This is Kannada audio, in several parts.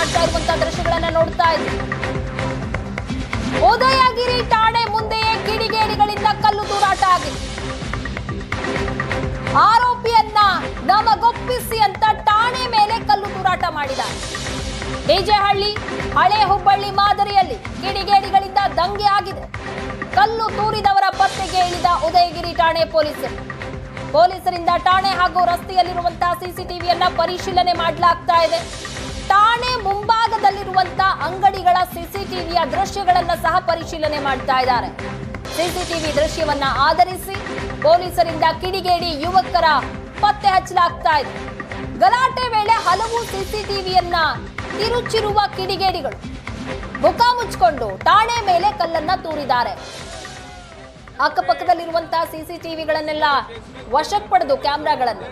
ಮಾಡ್ತಾ ಇರುವಂತಹ ದೃಶ್ಯಗಳನ್ನ ನೋಡ್ತಾ ಇದ್ದೀವಿ. ಉದಯಗಿರಿ ಠಾಣೆ ಮುಂದೆಯೇ ಕಿಡಿಗೇಡಿಗಳಿಂದ ಕಲ್ಲು ತೂರಾಟ ಆಗಿದೆ. ಆರೋಪಿಯನ್ನ ನಮಗೊಪ್ಪಿಸಿ ಅಂತ ಠಾಣೆ ಮೇಲೆ ಕಲ್ಲು ತೂರಾಟ ಮಾಡಿದ್ದಾರೆ. ಡಿಜೆಹಳ್ಳಿ ಹಳೆ ಹುಬ್ಬಳ್ಳಿ ಮಾದರಿಯಲ್ಲಿ ಕಿಡಿಗೇಡಿಗಳಿಂದ ದಂಗೆ ಆಗಿದೆ. ಕಲ್ಲು ತೂರಿದವರ ಪತ್ತೆಗೆ ಇಳಿದ ಉದಯಗಿರಿ ಠಾಣೆ ಪೊಲೀಸರಿಂದ ಠಾಣೆ ಹಾಗೂ ರಸ್ತೆಯಲ್ಲಿರುವಂತಹ ಸಿಸಿಟಿವಿಯನ್ನ ಪರಿಶೀಲನೆ ಮಾಡಲಾಗ್ತಾ ಇದೆ. ಠಾಣೆ ಮುಂಭಾಗದಲ್ಲಿರುವಂತಹ ಅಂಗಡಿಗಳ ಸಿಸಿಟಿವಿಯ ದೃಶ್ಯಗಳನ್ನ ಸಹ ಪರಿಶೀಲನೆ ಮಾಡ್ತಾ ಇದ್ದಾರೆ. ಸಿಸಿಟಿವಿ ದೃಶ್ಯವನ್ನ ಆಧರಿಸಿ ಪೊಲೀಸರಿಂದ ಕಿಡಿಗೇಡಿ ಯುವಕರ ಪತ್ತೆ ಹಚ್ಚಲಾಗ್ತಾ ಇದೆ. ಗಲಾಟೆ ವೇಳೆ ಹಲವು ಸಿಸಿಟಿವಿಯನ್ನ ತಿರುಚಿರುವ ಕಿಡಿಗೇಡಿಗಳು ಮುಖ ಮುಚ್ಚಿಕೊಂಡು ಠಾಣೆ ಮೇಲೆ ಕಲ್ಲನ್ನ ತೂರಿದ್ದಾರೆ. ಅಕ್ಕಪಕ್ಕದಲ್ಲಿರುವಂತಹ ಸಿಸಿಟಿವಿಗಳನ್ನೆಲ್ಲ ವಶಕ್ಕೆ ಪಡೆದು ಕ್ಯಾಮೆರಾಗಳನ್ನು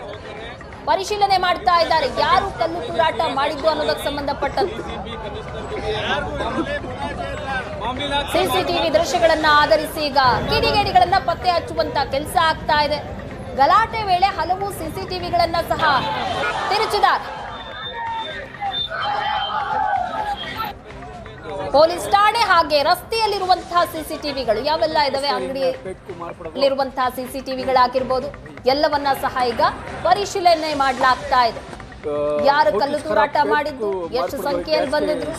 ಪರಿಶೀಲನೆ ಮಾಡ್ತಾ ಇದ್ದಾರೆ. ಯಾರು ಕಲ್ಲು ತೂರಾಟ ಮಾಡಿದ್ದು ಅನ್ನೋದಕ್ಕೆ ಸಂಬಂಧಪಟ್ಟಂತೆ ಸಿಸಿಟಿವಿ ದೃಶ್ಯಗಳನ್ನ ಆಧರಿಸಿ ಈಗ ಕಿಡಿಗೇಡಿಗಳನ್ನ ಪತ್ತೆ ಹಚ್ಚುವಂತ ಕೆಲಸ ಆಗ್ತಾ ಇದೆ. ಗಲಾಟೆ ವೇಳೆ ಹಲವು ಸಿಸಿಟಿವಿಗಳನ್ನ ಸಹ ತಿರುಚಿದ್ದಾರೆ. ಪೊಲೀಸ್ ಠಾಣೆ ಹಾಗೆ ರಸ್ತೆಯಲ್ಲಿರುವಂತಹ ಸಿಸಿಟಿವಿಗಳು ಯಾವೆಲ್ಲ ಇದಾವೆ, ಅಂಗಡಿಯಲ್ಲಿರುವಂತಹ ಸಿಸಿಟಿವಿಗಳಾಗಿರ್ಬೋದು, ಎಲ್ಲವನ್ನ ಸಹ ಈಗ ಪರಿಶೀಲನೆ ಮಾಡಲಾಗ್ತಾ ಇದೆ. ಯಾರು ಕಲ್ಲು ತೂರಾಟ ಮಾಡಿದ್ದು, ಎಷ್ಟು ಸಂಖ್ಯೆಯಲ್ಲಿ ಬಂದಿದ್ರು,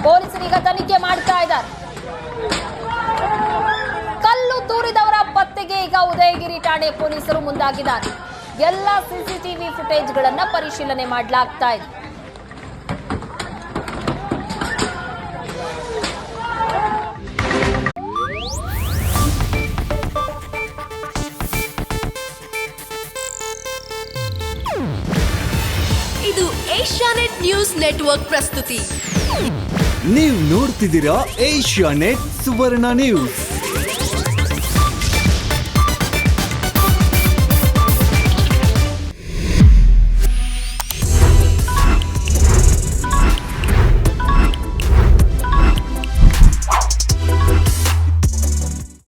ಪೊಲೀಸರೀಗ ತನಿಖೆ ಮಾಡ್ತಾ ಇದ್ದಾರೆ. ಕಲ್ಲು ತೂರಿದವರ ಪತ್ತೆಗೆ ಈಗ ಉದಯಗಿರಿ ಠಾಣೆ ಪೊಲೀಸರು ಮುಂದಾಗಿದ್ದಾರೆ. ಎಲ್ಲ ಸಿಸಿಟಿವಿ ಫುಟೇಜ್ಗಳನ್ನ ಪರಿಶೀಲನೆ ಮಾಡಲಾಗ್ತಾ ಇದೆ. ಇದು ಏಷ್ಯಾನೆಟ್ ನ್ಯೂಸ್ ನೆಟ್ವರ್ಕ್ ಪ್ರಸ್ತುತಿ. ನೀವು ನೋಡ್ತಿದ್ದೀರಾ ಏಷ್ಯಾನೆಟ್ ಸುವರ್ಣ ನ್ಯೂಸ್.